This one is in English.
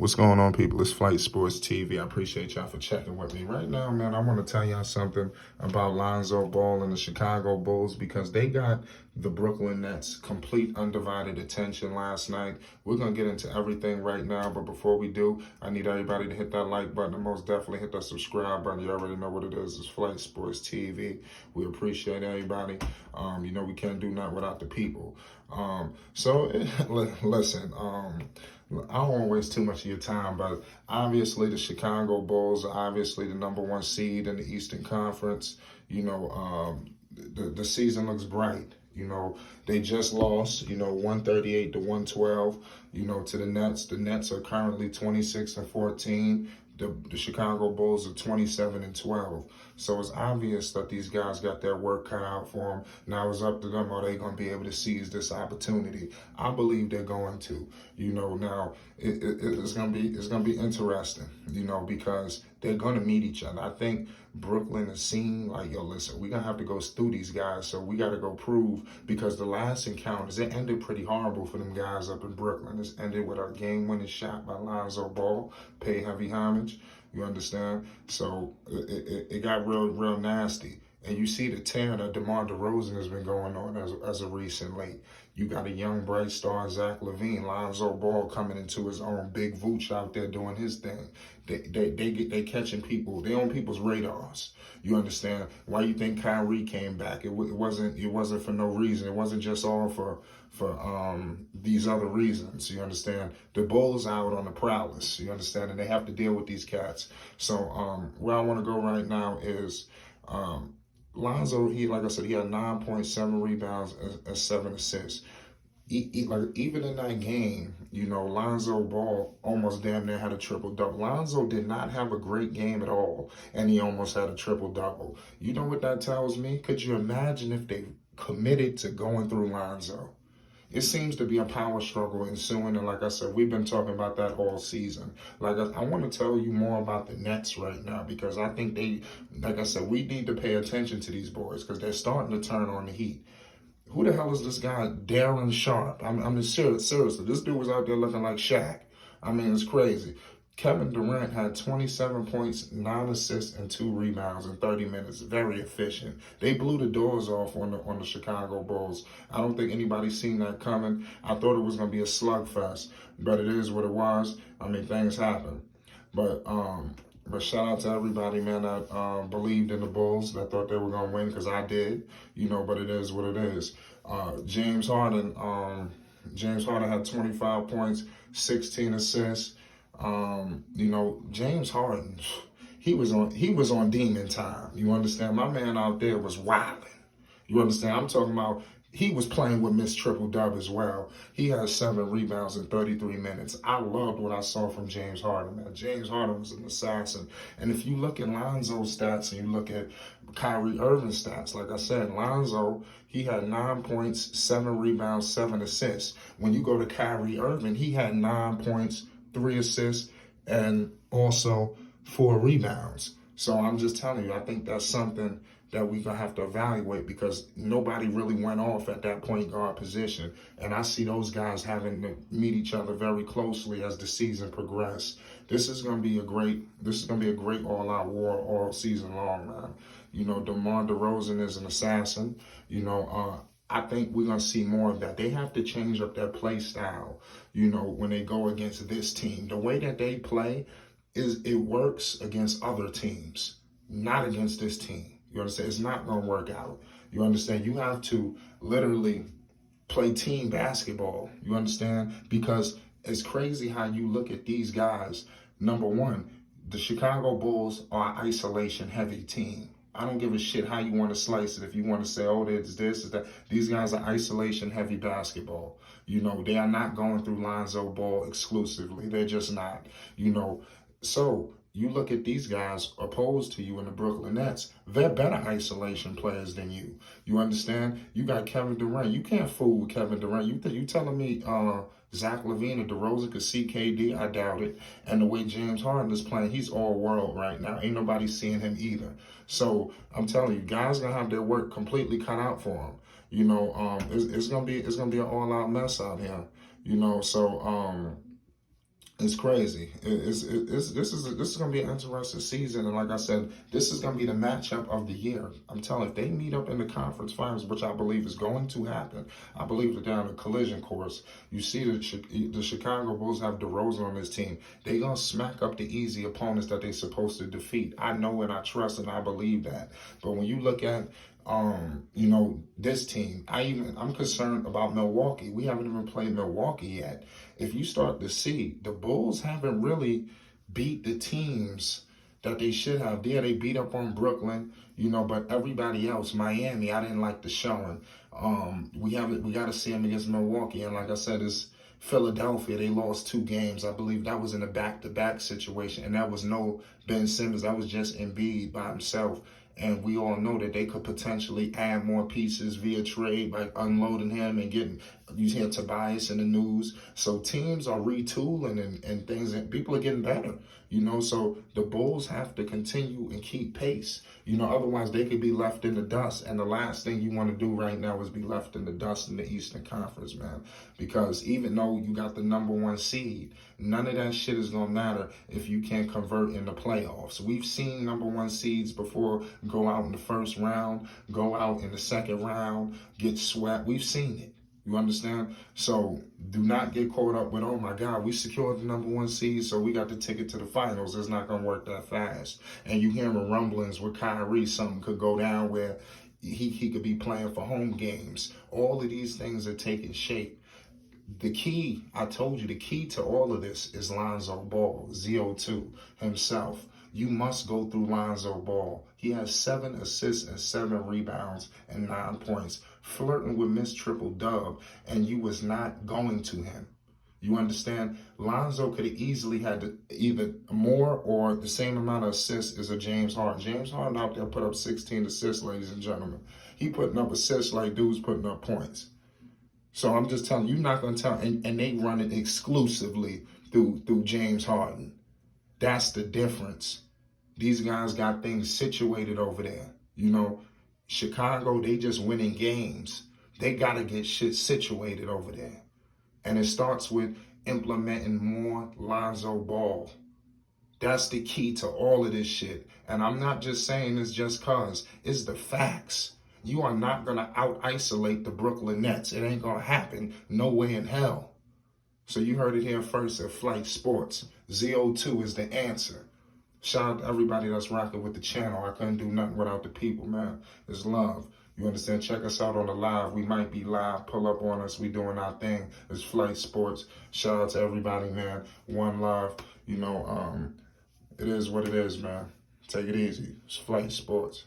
What's going on, people? It's Flight Sports TV. I appreciate y'all for checking with me. Right now, man, I want to tell y'all something about Lonzo Ball and the Chicago Bulls because they got the Brooklyn Nets complete undivided attention last night. We're going to get into everything right now, but before we do, I need everybody to hit that like button and most definitely hit that subscribe button. You already know what it is. It's Flight Sports TV. We appreciate everybody. We can't do nothing without the people. Listen, I don't want to waste too much of your time, but obviously the Chicago Bulls are obviously the number one seed in the Eastern Conference. The season looks bright. They just lost, 138 to 112, to the Nets. The Nets are currently 26-14. The Chicago Bulls are 27-12. So it's obvious that these guys got their work cut out for them. Now it's up to them. Are they going to be able to seize this opportunity? I believe they're going to. Now it's going to be interesting. Because they're going to meet each other. I think Brooklyn is seen like, yo, listen, we're going to have to go through these guys. So we got to go prove, because the last encounters, it ended pretty horrible for them guys up in Brooklyn. It's ended with a game-winning shot by Lonzo Ball. Pay heavy homage. You understand? So it got real nasty. And you see the tear that DeMar DeRozan has been going on as of recently. You got a young bright star, Zach LaVine, Lonzo Ball coming into his own, Big Vooch out there doing his thing. They catching people. They on people's radars. You understand? Why you think Kyrie came back? It wasn't for no reason. It wasn't just all for these other reasons. You understand? The Bulls out on the prowess. You understand? And they have to deal with these cats. So where I want to go right now is Lonzo, like I said, he had 9.7 rebounds and 7 assists. Even in that game, Lonzo Ball almost damn near had a triple-double. Lonzo did not have a great game at all, and he almost had a triple-double. You know what that tells me? Could you imagine if they committed to going through Lonzo? It seems to be a power struggle ensuing, and like I said, we've been talking about that all season. Like, I want to tell you more about the Nets right now, because I think like I said, we need to pay attention to these boys because they're starting to turn on the heat. Who the hell is this guy, Darren Sharp? I'm just seriously, this dude was out there looking like Shaq. I mean, it's crazy. Kevin Durant had 27 points, 9 assists, and 2 rebounds in 30 minutes. Very efficient. They blew the doors off on the Chicago Bulls. I don't think anybody's seen that coming. I thought it was going to be a slugfest, but it is what it was. I mean, things happen. But shout out to everybody, man, that believed in the Bulls, that thought they were going to win, because I did, but it is what it is. James Harden had 25 points, 16 assists. James Harden, he was on demon time. You understand? My man out there was wilding. You understand? I'm talking about, he was playing with Miss Triple Dub as well. He had 7 rebounds in 33 minutes. I loved what I saw from James Harden, man. James Harden was an assassin. And if you look at Lonzo's stats and you look at Kyrie Irving's stats, like I said, Lonzo, he had 9 points, 7 rebounds, 7 assists. When you go to Kyrie Irving, he had 9 points, 3 assists, and also 4 rebounds. So I'm just telling you, I think that's something that we're going to have to evaluate, because nobody really went off at that point guard position. And I see those guys having to meet each other very closely as the season progresses. This is going to be a great all-out war all season long, man. DeMar DeRozan is an assassin. I think we're going to see more of that. They have to change up their play style, when they go against this team. The way that they play it works against other teams, not against this team. You understand? It's not going to work out. You understand? You have to literally play team basketball. You understand? Because it's crazy how you look at these guys. Number one, the Chicago Bulls are an isolation-heavy team. I don't give a shit how you want to slice it. If you want to say, oh, it's this, it's that. These guys are isolation-heavy basketball. They are not going through Lonzo Ball exclusively. They're just not, So you look at these guys opposed to you in the Brooklyn Nets, they're better isolation players than you. You understand? You got Kevin Durant. You can't fool with Kevin Durant. You telling me Zach LaVine and DeRozan could see KD? I doubt it. And the way James Harden is playing, he's all world right now. Ain't nobody seeing him either. So I'm telling you, guys gonna have their work completely cut out for them. It's gonna be an all out mess out here. So It's crazy. This is gonna be an interesting season, and like I said, this is gonna be the matchup of the year. I'm telling you, if they meet up in the conference finals, which I believe is going to happen, I believe that they're on a collision course. You see, the Chicago Bulls have DeRozan on this team. They gonna smack up the easy opponents that they're supposed to defeat. I know and I trust and I believe that. But when you look at this team, I'm concerned about Milwaukee. We haven't even played Milwaukee yet. If you start to see, the Bulls haven't really beat the teams that they should have. Yeah, they beat up on Brooklyn, but everybody else, Miami, I didn't like the showing. We got to see them against Milwaukee, and like I said, it's Philadelphia. They lost 2 games. I believe that was in a back-to-back situation, and that was no Ben Simmons. That was just Embiid by himself. And we all know that they could potentially add more pieces via trade by unloading him and getting, you hear Tobias in the news. So teams are retooling and things, and people are getting better, So the Bulls have to continue and keep pace, otherwise they could be left in the dust. And the last thing you want to do right now is be left in the dust in the Eastern Conference, man. Because even though you got the #1 seed, none of that shit is going to matter if you can't convert in the playoffs. We've seen #1 seeds before go out in the first round, go out in the second round, get swept. We've seen it. You understand? So do not get caught up with, oh my God, we secured the #1 seed, so we got the ticket to the finals. It's not going to work that fast. And you hearing rumblings with Kyrie, something could go down where he could be playing for home games. All of these things are taking shape. The key, I told you, the key to all of this is Lonzo Ball, ZO2 himself. You must go through Lonzo Ball. He has 7 assists and 7 rebounds and 9 points, flirting with Miss Triple Dub, and you was not going to him. You understand? Lonzo could have easily had either more or the same amount of assists as a James Harden. James Harden out there put up 16 assists, ladies and gentlemen. He putting up assists like dudes putting up points. So I'm just telling you, you're not going to tell, and they run it exclusively through James Harden. That's the difference. These guys got things situated over there. Chicago, they just winning games. They got to get shit situated over there. And it starts with implementing more Lonzo Ball. That's the key to all of this shit. And I'm not just saying this just cause. It's the facts. You are not going to out-isolate the Brooklyn Nets. It ain't going to happen. No way in hell. So you heard it here first at Flight Sports. ZO2 is the answer. Shout out to everybody that's rocking with the channel. I couldn't do nothing without the people, man. It's love. You understand? Check us out on the live. We might be live. Pull up on us. We doing our thing. It's Flight Sports. Shout out to everybody, man. One love. It is what it is, man. Take it easy. It's Flight Sports.